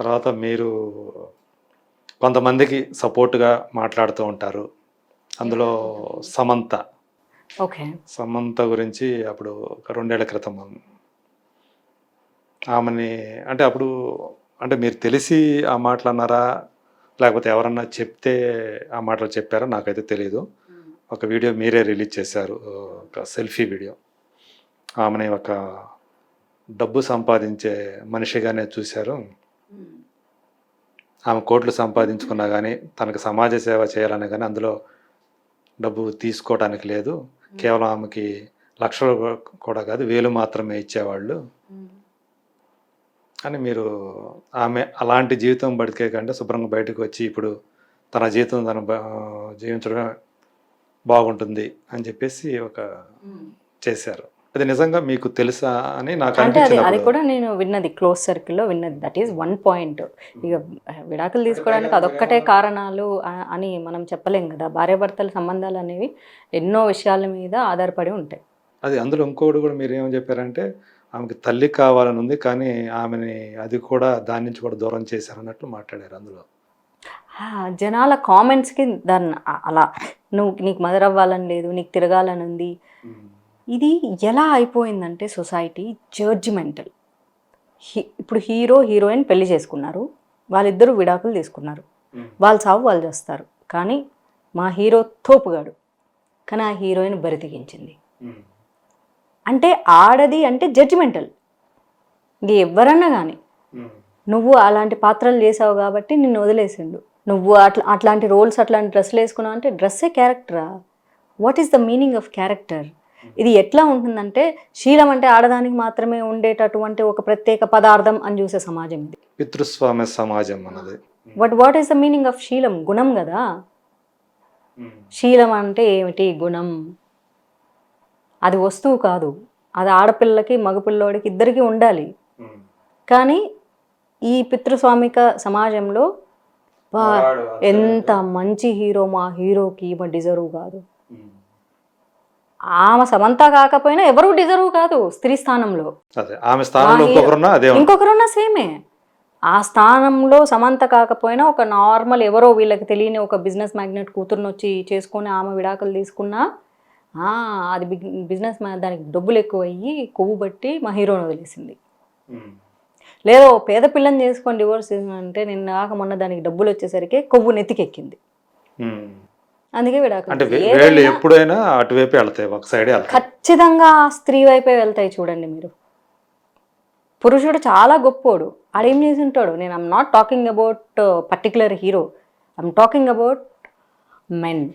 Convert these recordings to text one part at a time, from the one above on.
తర్వాత మీరు కొంతమందికి సపోర్ట్‌గా మాట్లాడుతూ ఉంటారు. అందులో సమంత. ఓకే. సమంత గురించి అప్పుడు ఒక 2 ఏళ్ల క్రితం ఆమెని అంటే అప్పుడు అంటే మీరు తెలిసి ఆ మాటలన్నారా? లేకపోతే ఎవరన్నా చెప్తే ఆ మాటలు చెప్పారో నాకైతే తెలీదు. ఒక వీడియో మీరే రిలీజ్ చేశారు. ఒక సెల్ఫీ వీడియో. ఆమెని ఒక డబ్బు సంపాదించే మనిషిగానే చూశారు. ఆమె కోట్లు సంపాదించుకున్నా గానీ, తనకు సమాజ సేవ చేయాలన్నా గానీ, అందులో డబ్బు తీసుకోవటానికి లేదు. కేవలం ఆమెకి లక్షలు కూడా కాదు, వేలు మాత్రమే ఇచ్చేవాళ్ళు అని మీరు ఆమె అలాంటి జీవితం బతికే కంటే శుభ్రంగా బయటకు వచ్చి ఇప్పుడు తన జీవితం తను జీవించడమే బాగుంటుంది అని చెప్పేసి ఒక చేశారు. అది నిజంగా మీకు తెలుసా అని నాకు అంటే అది అనిపించినప్పుడు కూడా నేను విన్నది. క్లోజ్ సర్కిల్‌లో విన్నది. That is one point. ఇక విడాకులు తీసుకోవడానికి అదొక్కటే కారణాలు అని మనం చెప్పలేం కదా! భార్యాభర్తల సంబంధాలనేవి ఎన్నో విషయాల మీద ఆధారపడి ఉంటాయి. అది అందులో ఇంకోటి కూడా మీరేమని చెప్పారంటే, ఆమెకి తల్లి కావాలని ఉంది. కానీ ఆమెని అది కూడా దాని నుంచి కూడా దూరం చేశారన్నట్లు మాట్లాడారు అందులో. జనాల కామెంట్స్‌కి దాన్ని అలా నీకు మదర్ అవ్వాలని లేదు, నీకు తిరగాలని ఉంది. ఇది ఎలా అయిపోయిందంటే సొసైటీ జడ్జిమెంటల్. ఇప్పుడు హీరో, హీరోయిన్ పెళ్లి చేసుకున్నారు. వాళ్ళిద్దరూ విడాకులు తీసుకున్నారు. వాళ్ళ సావు వాళ్ళు చేస్తారు. కానీ మా హీరో తోపుగాడు. కానీ ఆ హీరోయిన్ బరితెగించింది. అంటే ఆడది అంటే జడ్జిమెంటల్. ఇంక ఎవరన్నా కానీ నువ్వు అలాంటి పాత్రలు చేసావు కాబట్టి నిన్ను వదిలేసిండు. నువ్వు అట్లాంటి రోల్స్ అట్లాంటి డ్రెస్సులు వేసుకున్నావు అంటే డ్రెస్సే క్యారెక్టరా? What is the meaning of character? ఇది ఎట్లా ఉంటుందంటే శీలం అంటే ఆడదానికి మాత్రమే ఉండేటటువంటి ఒక ప్రత్యేక పదార్థం అని చూసే సమాజం ఇది. పితృస్వామ్య సమాజం అన్నది. What is the meaning of శీలం? గుణం కదా. శీలం అంటే ఏమిటి? గుణం. అది వస్తువు కాదు. అది ఆడపిల్లకి మగపిల్లోడికి ఇద్దరికీ ఉండాలి. కానీ ఈ పితృస్వామిక సమాజంలో ఎంత మంచి హీరో, మా హీరోకి ఈమె డిజర్వ్ కాదు. ఆమె సమంత కాకపోయినా ఎవరు డిజర్వ్ కాదు స్త్రీ స్థానంలో. ఆమె స్థానంలో ఇంకొకరున్నా సేమే. ఆ స్థానంలో సమంత కాకపోయినా ఒక నార్మల్ ఎవరో వీళ్ళకి తెలియని ఒక బిజినెస్ మ్యాగ్నెట్ కూతురుని వచ్చి చేసుకొని ఆమె విడాకులు తీసుకున్నా అది బిజినెస్ దానికి డబ్బులు ఎక్కువ అయ్యి కొవ్వు బట్టి మా హీరోని వదిలేసింది. లేదో పేద పిల్లని చేసుకొని డివోర్స్ అంటే నిన్న కాక మొన్న దానికి డబ్బులు వచ్చేసరికి కొవ్వు నెత్తికెక్కింది. అందుకే విడాకులు ఎప్పుడైనా అటువైపే వెళ్తాయి, ఒక సైడే ఖచ్చితంగా స్త్రీ వైపే వెళ్తాయి. చూడండి మీరు, పురుషుడు చాలా గొప్పోడు, ఆడేం చేసి ఉంటాడు. నేను I'm not talking about particular hero, I'm talking about men.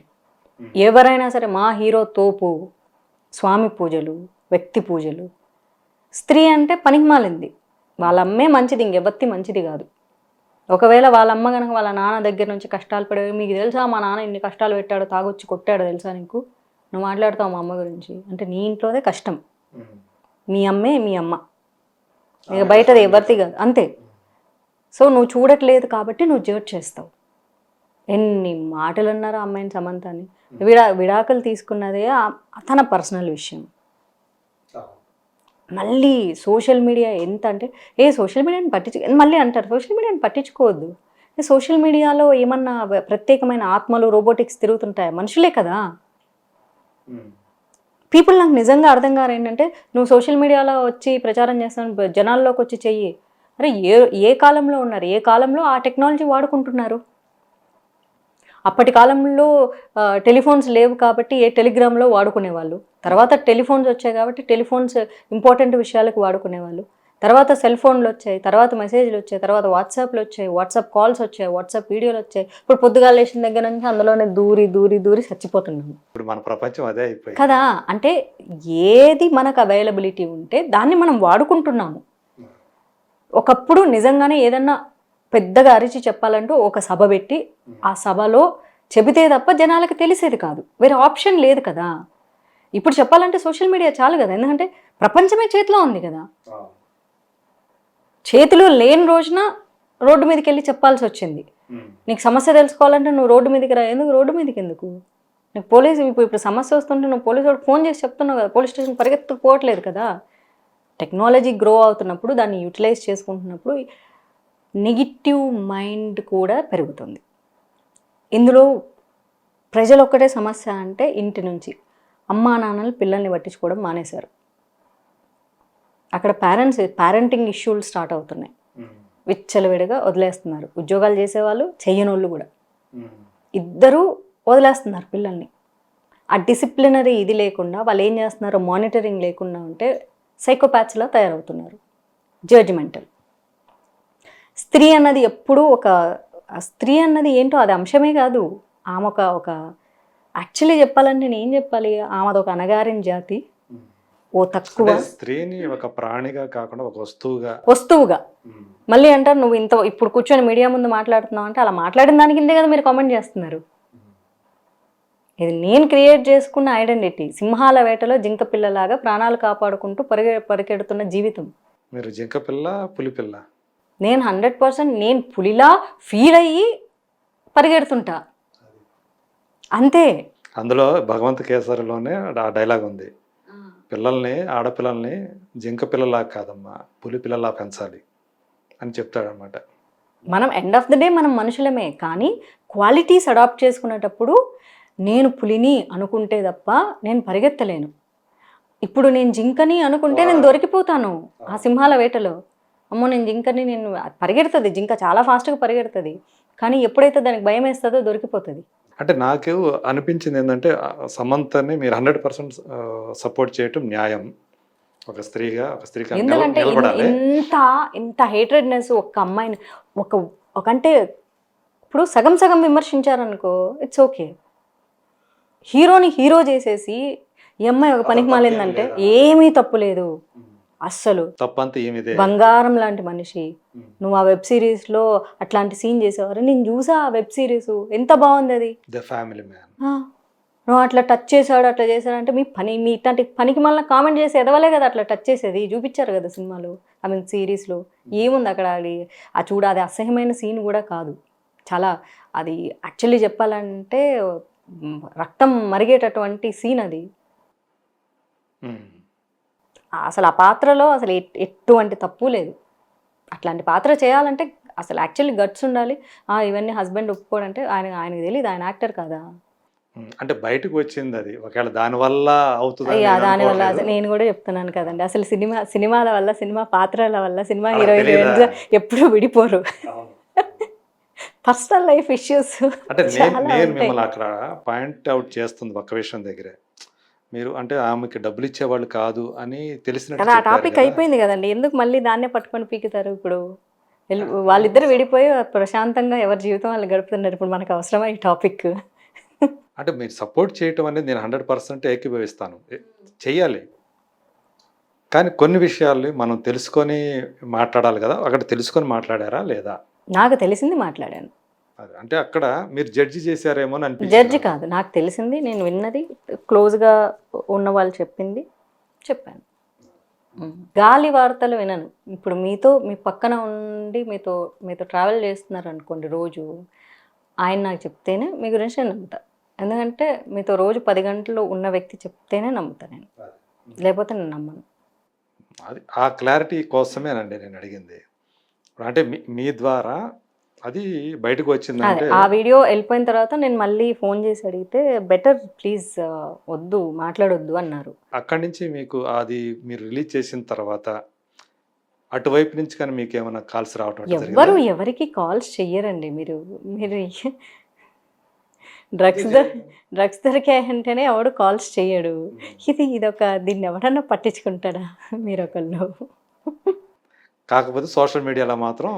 ఎవరైనా సరే మా హీరో తోపు, స్వామి పూజలు, వ్యక్తి పూజలు. స్త్రీ అంటే పనికిమాలింది, వాళ్ళ అమ్మే మంచిది, ఇంకెవత్తి మంచిది కాదు. ఒకవేళ వాళ్ళ అమ్మ కనుక వాళ్ళ నాన్న దగ్గర నుంచి కష్టాలు పడేవి, మీకు తెలుసా మా నాన్న ఇన్ని కష్టాలు పెట్టాడు, తాగొచ్చి కొట్టాడు తెలుసా నీకు, నువ్వు మాట్లాడతావు మా అమ్మ గురించి అంటే నీ ఇంట్లోదే కష్టం. మీ అమ్మే మీ అమ్మ, ఇక బయటది ఎవరిది కాదు, అంతే. సో నువ్వు చూడట్లేదు కాబట్టి నువ్వు జడ్జ్ చేస్తావు. ఎన్ని మాటలు అన్నారో అమ్మాయిని సమంతాన్ని. విడాకులు తీసుకున్నదే తన పర్సనల్ విషయం. మళ్ళీ సోషల్ మీడియా ఎంత అంటే సోషల్ మీడియాని మళ్ళీ అంటారు సోషల్ మీడియాని పట్టించుకోవద్దు. సోషల్ మీడియాలో ఏమన్నా ప్రత్యేకమైన ఆత్మలు రోబోటిక్స్ తిరుగుతుంటాయా? మనుషులే కదా. పీపుల్ నాకు నిజంగా అర్థం కారు ఏంటంటే, నువ్వు సోషల్ మీడియాలో వచ్చి ప్రచారం చేస్తాను, జనాల్లోకి వచ్చి చెయ్యి. అరే ఏ కాలంలో ఉన్నారు? ఏ కాలంలో ఆ టెక్నాలజీ వాడుకుంటున్నారు? అప్పటి కాలంలో టెలిఫోన్స్ లేవు కాబట్టి టెలిగ్రామ్లో వాడుకునేవాళ్ళు. తర్వాత టెలిఫోన్స్ వచ్చాయి కాబట్టి టెలిఫోన్స్ ఇంపార్టెంట్ విషయాలకు వాడుకునేవాళ్ళు. తర్వాత సెల్ ఫోన్లు వచ్చాయి, తర్వాత మెసేజ్లు వచ్చాయి, తర్వాత వాట్సాప్లు వచ్చాయి, వాట్సాప్ కాల్స్ వచ్చాయి, వాట్సాప్ వీడియోలు వచ్చాయి. ఇప్పుడు పొద్దుగాల లేచిన దగ్గర నుంచి అందులోనే దూరి చచ్చిపోతున్నాము. ఇప్పుడు మన ప్రపంచం అదే అయిపోయింది కదా. అంటే ఏది మనకు అవైలబిలిటీ ఉంటే దాన్ని మనం వాడుకుంటున్నాము. ఒకప్పుడు నిజంగానే ఏదన్నా పెద్దగా అరిచి చెప్పాలంటూ ఒక సభ పెట్టి ఆ సభలో చెబితే తప్ప జనాలకు తెలిసేది కాదు, వేరే ఆప్షన్ లేదు కదా. ఇప్పుడు చెప్పాలంటే సోషల్ మీడియా చాలు కదా, ఎందుకంటే ప్రపంచమే చేతిలో ఉంది కదా. చేతిలో లేని రోజున రోడ్డు మీదకి వెళ్ళి చెప్పాల్సి వచ్చింది. నీకు సమస్య తెలుసుకోవాలంటే నువ్వు రోడ్డు మీదకి రా. ఎందుకు రోడ్డు మీదకి? ఎందుకు? నీకు పోలీసు ఇప్పుడు సమస్య వస్తుంటే నువ్వు పోలీసు వాడికి ఫోన్ చేసి చెప్తున్నావు కదా, పోలీస్ స్టేషన్ పరిగెత్తుకుపోవట్లేదు కదా. టెక్నాలజీ గ్రో అవుతున్నప్పుడు దాన్ని యూటిలైజ్ చేసుకుంటున్నప్పుడు నెగిటివ్ మైండ్ కూడా పెరుగుతుంది. ఇందులో ప్రజలు ఒక్కటే సమస్య అంటే ఇంటి నుంచి అమ్మా నాన్నలు పిల్లల్ని పట్టించుకోవడం మానేశారు. అక్కడ పేరెంటింగ్ ఇష్యూలు స్టార్ట్ అవుతున్నాయి. విచ్చలవిడిగా వదిలేస్తున్నారు. ఉద్యోగాలు చేసేవాళ్ళు, చెయ్యనోళ్ళు కూడా ఇద్దరూ వదిలేస్తున్నారు పిల్లల్ని. ఆ డిసిప్లినరీ ఇది లేకుండా వాళ్ళు ఏం చేస్తున్నారు, మానిటరింగ్ లేకుండా ఉంటే సైకోపాత్స్లా తయారవుతున్నారు. జడ్జిమెంటల్. స్త్రీ అన్నది ఎప్పుడూ స్త్రీ అన్నది ఏంటో అది అంశమే కాదు. ఆమె ఒక యాక్చువల్లీ చెప్పాలంటే నేను ఏం చెప్పాలి, ఆమెది ఒక అణగారిన జాతి, ఓ తక్కువ స్త్రీని ఒక ప్రాణిగా కాకుండా ఒక వస్తువుగా. మళ్ళీ అంటారు నువ్వు ఇప్పుడు కూర్చొని మీడియా ముందు మాట్లాడుతున్నావు అంటే అలా మాట్లాడిన దాని కిందే కదా మీరు కామెంట్ చేస్తున్నారు. ఇది నేను క్రియేట్ చేసుకున్న ఐడెంటిటీ. సింహాల వేటలో జింక పిల్లలాగా ప్రాణాలు కాపాడుకుంటూ పరిగెడుతున్న జీవితం. మీరు జింక పిల్ల, పులి పిల్ల? నేను 100% నేను పులిలా ఫీల్ అయ్యి పరిగెడుతుంటా అంతే. అందులో భగవంత్ కేసరిలోనే ఆ డైలాగ్ ఉంది, పిల్లల్ని ఆడపిల్లల్ని జింక పిల్లలా కాదమ్మా పులి పిల్లలా పెంచాలి అని చెప్తాడనమాట. మనం ఎండ్ ఆఫ్ ద డే మనం మనుషులమే, కానీ క్వాలిటీస్ అడాప్ట్ చేసుకునేటప్పుడు నేను పులిని అనుకుంటే తప్ప నేను పరిగెత్తలేను. ఇప్పుడు నేను జింకని అనుకుంటే నేను దొరికిపోతాను ఆ సింహాల వేటలో. అమ్మో నేను జింకని, నేను పరిగెడుతుంది జింక, చాలా ఫాస్ట్గా పరిగెడుతుంది, కానీ ఎప్పుడైతే దానికి భయం వేస్తుందో దొరికిపోతుంది. అంటే నాకు అనిపించింది ఏంటంటే సమంతని మీరు 100% సపోర్ట్ చేయటం న్యాయం. ఒక స్త్రీగా ఎందుకంటే ఇంత హేట్రెడ్నెస్ ఒక్క అమ్మాయిని అంటే ఇప్పుడు సగం సగం విమర్శించారనుకో ఇట్స్ ఓకే. హీరోని హీరో చేసేసి ఈ అమ్మాయి ఒక పనికి మాలిందంటే ఏమీ తప్పు లేదు అస్సలు. తప్పంతా ఏమిదే, బంగారం లాంటి మనిషి. నువ్వు ఆ వెబ్ సిరీస్లో అట్లాంటి సీన్ చేసేవారు, నేను చూసా ఆ వెబ్ సిరీస్, ఎంత బాగుంది అది. The family man. నువ్వు అట్లా టచ్ చేశాడు అట్లా చేశాడు అంటే మీ ఇట్లాంటి పనికి మళ్ళీ కామెంట్ చేసి ఎదవలే కదా అట్లా టచ్ చేసేది. చూపించారు కదా సినిమాలో, ఐ మీన్ సిరీస్లో. ఏముంది అక్కడ అది అది అసహ్యమైన సీన్ కూడా కాదు. చాలా అది యాక్చువల్లీ చెప్పాలంటే రక్తం మరిగేటటువంటి సీన్ అది. అసలు ఆ పాత్రలో అసలు ఎటువంటి తప్పు లేదు. అట్లాంటి పాత్ర చేయాలంటే అసలు యాక్చువల్లీ గట్స్ ఉండాలి. ఇవన్నీ హస్బెండ్ ఒప్పుకోడంటే ఆయనకు తెలియదు, ఆయన యాక్టర్ కదా. అంటే బయటకు వచ్చింది అది, ఒకవేళ దానివల్ల అవుతుంది. దానివల్ల నేను కూడా చెప్తున్నాను కదండి, అసలు సినిమాల వల్ల, సినిమా పాత్రల వల్ల సినిమా హీరోయిన్ ఎప్పుడూ విడిపోరు. Personal life issues. అంటే నేను మిమ్మల్ని అక్కడ పాయింట్ అవుట్ చేస్తుంది ఒక్క విషయం దగ్గరే, మీరు అంటే ఆమెకి డబ్బులు ఇచ్చేవాళ్ళు కాదు అని తెలిసినట్టు ఆ టాపిక్ అయిపోయింది కదండి, ఎందుకు మళ్ళీ దాన్నే పట్టుకొని పీకుతారు. ఇప్పుడు వాళ్ళిద్దరు విడిపోయి ప్రశాంతంగా ఎవరి జీవితం వాళ్ళు గడుపుతున్నారు. ఇప్పుడు మనకు అవసరమా ఈ టాపిక్? అంటే మీరు సపోర్ట్ చేయటం అనేది నేను 100% ఏకీభవిస్తాను, చెయ్యాలి. కానీ కొన్ని విషయాల్ని మనం తెలుసుకొని మాట్లాడాలి కదా. అక్కడ తెలుసుకొని మాట్లాడారా లేదా? నాకు తెలిసింది మాట్లాడాను. అంటే అక్కడ మీరు జడ్జి చేశారేమో అని అనిపించింది. జడ్జి కాదు, నాకు తెలిసింది, నేను విన్నది, క్లోజ్గా ఉన్న వాళ్ళు చెప్పింది చెప్పాను. గాలి వార్తలు వినను. ఇప్పుడు మీ పక్కన ఉండి మీతో ట్రావెల్ చేస్తున్నారు అనుకోండి రోజు, ఆయన నాకు చెప్తేనే మీ గురించి నేను నమ్ముతా. ఎందుకంటే మీతో రోజు 10 గంటలు ఉన్న వ్యక్తి చెప్తేనే నమ్ముతా నేను, లేకపోతే నేను నమ్మను. అది ఆ క్లారిటీ కోసమేనండి నేను అడిగింది. అంటే మీ ద్వారా అది బయటకు వచ్చిందంటే, ఆ వీడియో వెళ్ళిపోయిన తర్వాత నేను మళ్ళీ ఫోన్ చేసి అడిగితే బెటర్ ప్లీజ్ వద్దు మాట్లాడొద్దు అన్నారు. అక్కడి నుంచి మీకు అది మీరు రిలీజ్ చేసిన తర్వాత అటువైపు నుంచి కానీ మీకు ఏమైనా కాల్స్ రావటం? ఎవరికి కాల్స్ చెయ్యరండి. మీరు డ్రగ్స్ దొరికాయంటేనే ఎవడు కాల్స్ చెయ్యడు. దీన్ని ఎవడన్నా పట్టించుకుంటాడా మీరు ఒకళ్ళు? కాకపోతే సోషల్ మీడియాలో మాత్రం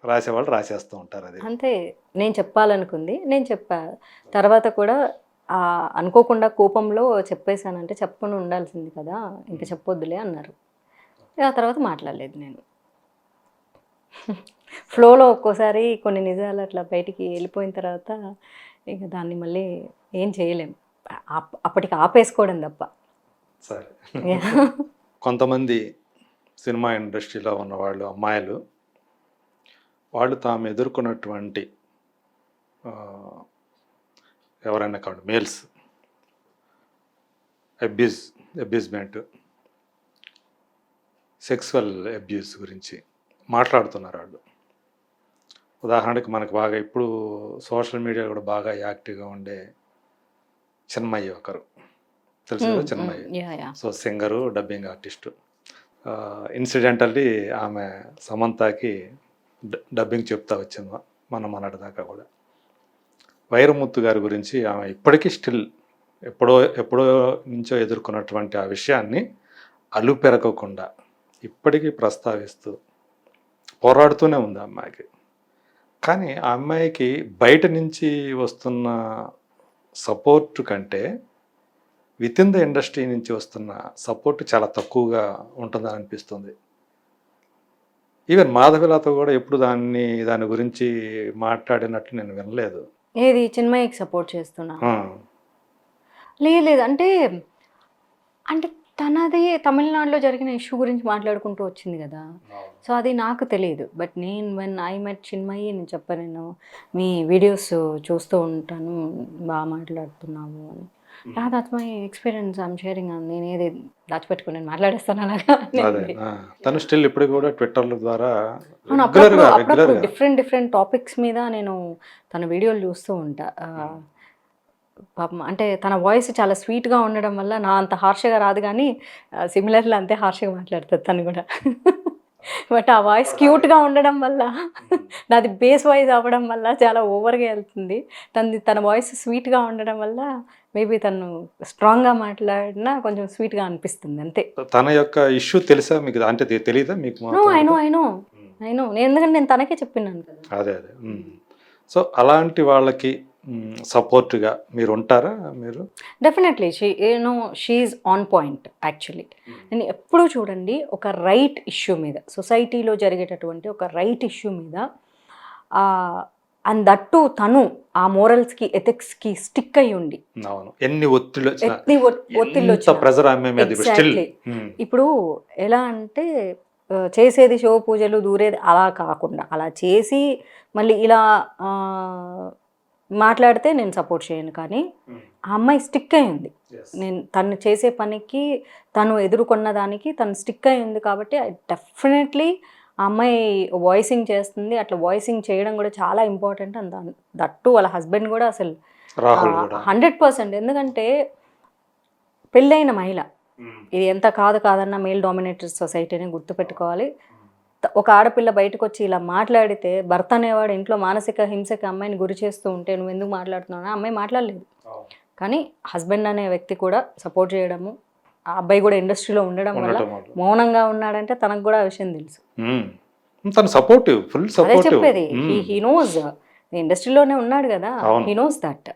రాసేవాళ్ళు రాసేస్తూ ఉంటారు. అది అంతే. నేను చెప్పాలనుకుంది నేను చెప్పా. తర్వాత కూడా అనుకోకుండా కోపంలో చెప్పేశానంటే చెప్పకుండా ఉండాల్సింది కదా, ఇంకా చెప్పొద్దులే అన్నారు. ఆ తర్వాత మాట్లాడలేదు నేను. ఫ్లోలో ఒక్కోసారి కొన్ని నిజాలు అట్లా బయటికి వెళ్ళిపోయిన తర్వాత ఇక దాన్ని మళ్ళీ ఏం చేయలేం, అప్పటికి ఆపేసుకోవడం తప్ప. సరే. కొంతమంది సినిమా ఇండస్ట్రీలో ఉన్నవాళ్ళు, అమ్మాయిలు, వాళ్ళు తాము ఎదుర్కొన్నటువంటి ఎవరైనా కాదు మేల్స్ అబ్యూజ్మెంట్, సెక్సువల్ అబ్యూస్ గురించి మాట్లాడుతున్నారు. వాళ్ళు ఉదాహరణకి మనకు బాగా ఇప్పుడు సోషల్ మీడియా కూడా బాగా యాక్టివ్గా ఉండే చిన్మయ్య ఒకరు, తెలుసు కదా Chinmayya. Yeah yeah so singer, dubbing artist. Incidentally ఆమె సమంతకి డబ్బింగ్ చెప్తా వచ్చింది మొన్నటి దాకా కూడా. వైరముత్తు గారి గురించి ఆమె ఇప్పటికీ స్టిల్ ఎప్పుడో నుంచో ఎదుర్కొన్నటువంటి ఆ విషయాన్ని అలుపెరగకుండా ఇప్పటికీ ప్రస్తావిస్తూ పోరాడుతూనే ఉంది ఆ అమ్మాయికి. కానీ ఆ అమ్మాయికి బయట నుంచి వస్తున్న సపోర్ట్ కంటే విత్ ఇన్ ద ఇండస్ట్రీ నుంచి వస్తున్న సపోర్ట్ చాలా తక్కువగా ఉంటుందని అనిపిస్తుంది. ఈవెన్ మాధవిలత కూడా ఎప్పుడు దాని గురించి మాట్లాడినట్టు నేను వినలేదు. ఏది చిన్మయ్యకి సపోర్ట్ చేస్తున్నా? ఆ, లేదు అంటే అంటే తనది తమిళనాడులో జరిగిన ఇష్యూ గురించి మాట్లాడుకుంటూ వచ్చింది కదా. సో అది నాకు తెలియదు. But when I met Chinmayi నేను చెప్పాను, నేను మీ వీడియోస్ చూస్తూ ఉంటాను, బాగా మాట్లాడుతున్నావు అని. That's my experience I'm sharing. నేనేది దాచిపెట్టుకుని నేను మాట్లాడేస్తాను అలాగా. అదే తను స్టిల్ ఇప్పుడు కూడా ట్విట్టర్ల ద్వారా అవును, అప్పుడప్పుడు డిఫరెంట్ టాపిక్స్ మీద నేను తన వీడియోలు చూస్తూ ఉంటా. పాపం అంటే తన వాయిస్ చాలా స్వీట్గా ఉండడం వల్ల నా అంత హార్ష్గా రాదు, కానీ సిమిలర్లీ అంతే హార్ష్గా మాట్లాడుతుంది తను కూడా. బట్ ఆ వాయిస్ క్యూట్గా ఉండడం వల్ల, నాది బేస్ వాయిస్ అవ్వడం వల్ల చాలా ఓవర్గా వెళ్తుంది. తన వాయిస్ స్వీట్గా ఉండడం వల్ల మేబీ తను స్ట్రాంగ్గా మాట్లాడినా కొంచెం స్వీట్గా అనిపిస్తుంది అంతే. తన యొక్క ఇష్యూ తెలుసా మీకు? అంటే తెలియదా మీకు? ఐ నో నేను ఎందుకంటే నేను తనకే చెప్పినాను కదా. అదే సో అలాంటి వాళ్ళకి సపోర్ట్గా మీరు ఉంటారా? మీరు డెఫినెట్లీ షీఈ్ ఆన్ పాయింట్ యాక్చువల్లీ. నేను ఎప్పుడూ చూడండి, ఒక రైట్ ఇష్యూ మీద, సొసైటీలో జరిగేటటువంటి ఒక రైట్ ఇష్యూ మీద, అండ్ దట్టు తను ఆ మోరల్స్కి ఎథిక్స్కి స్టిక్ అయి ఉండి, ఎన్ని ఒత్తిళ్ళు ఇప్పుడు ఎలా అంటే చేసేది శివ పూజలు దూరేది అలా కాకుండా, అలా చేసి మళ్ళీ ఇలా మాట్లాడితే నేను సపోర్ట్ చేయను. కానీ ఆ అమ్మాయి స్టిక్ అయింది, తను చేసే పనికి, తను ఎదుర్కొన్న దానికి తను స్టిక్ అయింది. కాబట్టి డెఫినెట్లీ ఆ అమ్మాయి వాయిసింగ్ చేస్తుంది. అట్లా వాయిసింగ్ చేయడం కూడా చాలా ఇంపార్టెంట్. అండ్ దట్టు వాళ్ళ హస్బెండ్ కూడా అసలు 100%. ఎందుకంటే పెళ్ళైన మహిళ, ఇది ఎంత కాదన్న మేల్ డామినేటెడ్ సొసైటీని గుర్తుపెట్టుకోవాలి. ఒక ఆడపిల్ల బయటకు వచ్చి ఇలా మాట్లాడితే, భర్త అనేవాడు ఇంట్లో మానసిక హింసకి అమ్మాయిని గురి చేస్తూ ఉంటే నువ్వు ఎందుకు మాట్లాడుతున్నావు? అమ్మాయి మాట్లాడలేదు. కానీ హస్బెండ్ అనే వ్యక్తి కూడా సపోర్ట్ చేయడము, ఆ అబ్బాయి కూడా ఇండస్ట్రీలో ఉండడం వల్ల మౌనంగా ఉన్నాడంటే తనకు కూడా ఆ విషయం తెలుసు. అదే చెప్పేది, హీ నోస్, ఇండస్ట్రీలోనే ఉన్నాడు కదా, హీ నోస్ దట్.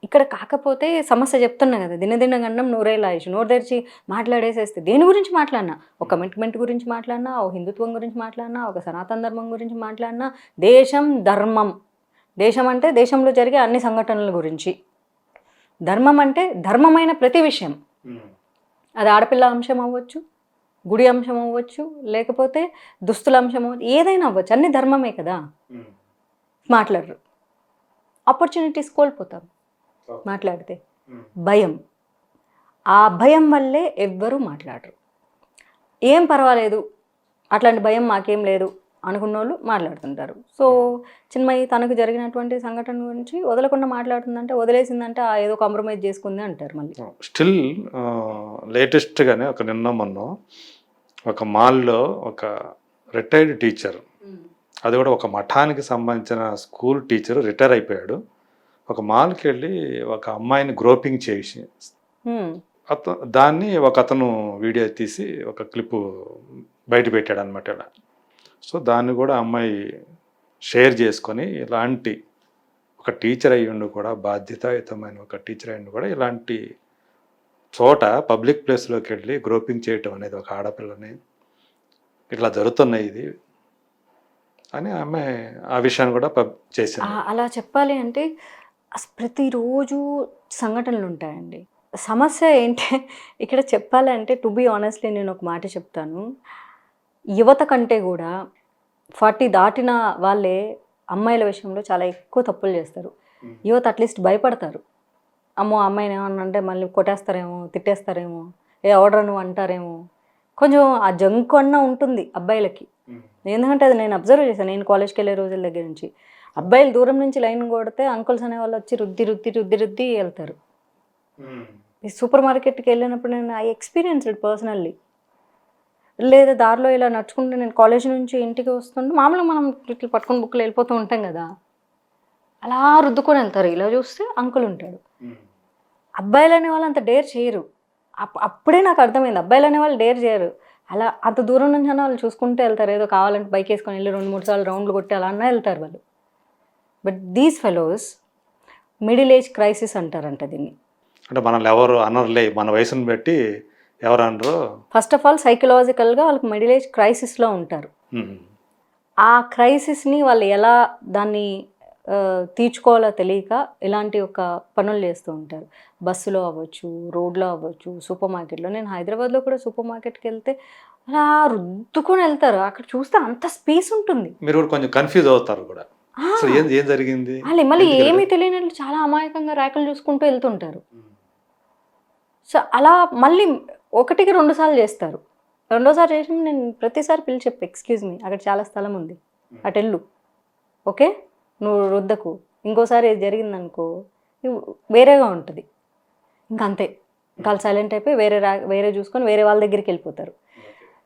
ఇక్కడ కాకపోతే సమస్య చెప్తున్నా కదా, దినదిన గండం నూరేళ్ళ ఆయుష్, నోరు తెరిచి మాట్లాడేసేస్తే దేని గురించి మాట్లాడినా, ఒక కమిట్మెంట్ గురించి మాట్లాడినా, ఒక హిందుత్వం గురించి మాట్లాడినా, ఒక సనాతన ధర్మం గురించి మాట్లాడినా, దేశం ధర్మం, దేశం అంటే దేశంలో జరిగే అన్ని సంఘటనల గురించి, ధర్మం అంటే ధర్మమైన ప్రతి విషయం, అది ఆడపిల్ల అంశం అవ్వచ్చు, గుడి అంశం అవ్వచ్చు, లేకపోతే దుస్తుల అంశం అవ్వచ్చు, ఏదైనా అవ్వచ్చు, అన్ని ధర్మమే కదా. మాట్లాడరు, ఆపర్చునిటీస్ కోల్పోతాం మాట్లాడితే. భయం, ఆ భయం వల్లే ఎవ్వరూ మాట్లాడరు. ఏం పర్వాలేదు, అట్లాంటి భయం మాకేం లేదు అనుకున్న వాళ్ళు మాట్లాడుతుంటారు. సో చిన్మయి తనకు జరిగినటువంటి సంఘటన గురించి వదలకుండా మాట్లాడుతుందంటే, వదిలేసిందంటే ఏదో కాంప్రమైజ్ చేసుకుంది అంటారు. మళ్ళీ స్టిల్ లేటెస్ట్గానే ఒక నిన్న మొన్న ఒక మాల్లో ఒక రిటైర్డ్ టీచర్, అది కూడా ఒక మఠానికి సంబంధించిన స్కూల్ టీచర్ రిటైర్ అయిపోయాడు. ఒక మాల్కి వెళ్ళి ఒక అమ్మాయిని గ్రోపింగ్ చేసి దాన్ని ఒక అతను వీడియో తీసి ఒక క్లిప్ బయట పెట్టాడు అనమాట ఇలా. సో దాన్ని కూడా అమ్మాయి షేర్ చేసుకొని, ఇలాంటి ఒక టీచర్ అయ్యిండు కూడా, బాధ్యతాయుతమైన ఒక టీచర్ అయ్యిండు కూడా, ఇలాంటి చోట పబ్లిక్ ప్లేస్లోకి వెళ్ళి గ్రోపింగ్ చేయటం అనేది ఒక ఆడపిల్లని ఇట్లా జరుగుతున్నాయి ఇది అని ఆమె ఆ విషయాన్ని కూడా చేసింది. అలా చెప్పాలి అంటే ప్రతిరోజు సంఘటనలు ఉంటాయండి. సమస్య ఏంటి ఇక్కడ చెప్పాలంటే, టు బీ ఆనెస్ట్లీ నేను ఒక మాట చెప్తాను, యువత కంటే కూడా 40 దాటిన వాళ్ళే అమ్మాయిల విషయంలో చాలా ఎక్కువ తప్పులు చేస్తారు. యువత అట్లీస్ట్ భయపడతారు, అమ్మో అమ్మాయిని ఏమన్నా అంటే మళ్ళీ కొట్టేస్తారేమో, తిట్టేస్తారేమో, ఆర్డర్ నువ్వు అంటారేమో, కొంచెం ఆ జంకు అన్న ఉంటుంది అబ్బాయిలకి. ఎందుకంటే అది నేను అబ్జర్వ్ చేశాను, నేను కాలేజ్కి వెళ్ళే రోజుల దగ్గర నుంచి. అబ్బాయిలు దూరం నుంచి లైన్ కొడితే అంకుల్స్ అనే వాళ్ళు వచ్చి రుద్ది రుద్ది రుద్ది రుద్ది వెళ్తారు. ఈ సూపర్ మార్కెట్కి వెళ్ళినప్పుడు నేను ఐ ఎక్స్పీరియన్స్డ్ పర్సనల్లీ. లేదా దారిలో ఇలా నడుచుకుంటూ నేను కాలేజ్ నుంచి ఇంటికి వస్తుంటే మామూలుగా మనం ఇట్లా పట్టుకొని బుక్లు వెళ్ళిపోతూ ఉంటాం కదా, అలా రుద్దుకొని వెళ్తారు. ఇలా చూస్తే అంకుల్ ఉంటాడు. అబ్బాయిలు అనే వాళ్ళు అంత డేర్ చేయరు. అప్పుడే నాకు అర్థమైంది, అబ్బాయిలు అనే వాళ్ళు డేర్ చేయరు. అలా అంత దూరం నుంచి అన్న వాళ్ళు చూసుకుంటూ వెళ్తారు. ఏదో కావాలంటే బైక్ వేసుకొని వెళ్ళి 2-3 సార్లు రౌండ్లు కొట్టి అలా అన్నా వెళ్తారు వాళ్ళు. But these fellows middle age crisis అంటారంట దీన్ని. అంటే మనల్ని ఎవరు అనర్లే, మన వయసును బట్టి ఎవరు అనరు. ఫస్ట్ ఆఫ్ ఆల్ సైకలాజికల్గా వాళ్ళకి మిడిల్ ఏజ్ క్రైసిస్లో ఉంటారు. ఆ క్రైసిస్ని వాళ్ళు ఎలా దాన్ని తీర్చుకోవాలో తెలియక ఇలాంటి ఒక పనులు చేస్తూ ఉంటారు. బస్సులో అవ్వచ్చు, రోడ్లో అవ్వచ్చు, సూపర్ మార్కెట్లో. నేను హైదరాబాద్లో కూడా సూపర్ మార్కెట్కి వెళ్తే అలా రుద్దుకొని వెళ్తారు. అక్కడ చూస్తే అంత స్పేస్ ఉంటుంది. మీరు కూడా కొంచెం కన్ఫ్యూజ్ అవుతారు కూడా, అసలు ఏం జరిగింది. వాళ్ళు మళ్ళీ ఏమీ తెలియని వాళ్ళు చాలా అమాయకంగా ర్యాకులు చూసుకుంటూ వెళ్తుంటారు. సో అలా మళ్ళీ 1-2 సార్లు చేస్తారు. రెండోసారి చేసి నేను ప్రతిసారి పిలిచి చెప్పి, ఎక్స్క్యూజ్ మీ, అక్కడ చాలా స్థలం ఉంది, అటు వెళ్ళు, ఓకే, నువ్వు రుద్దకు, ఇంకోసారి ఏది జరిగిందనుకో వేరేగా ఉంటుంది. ఇంకంతే, ఇంకా వాళ్ళు సైలెంట్ అయిపోయి వేరే చూసుకొని వేరే వాళ్ళ దగ్గరికి వెళ్ళిపోతారు.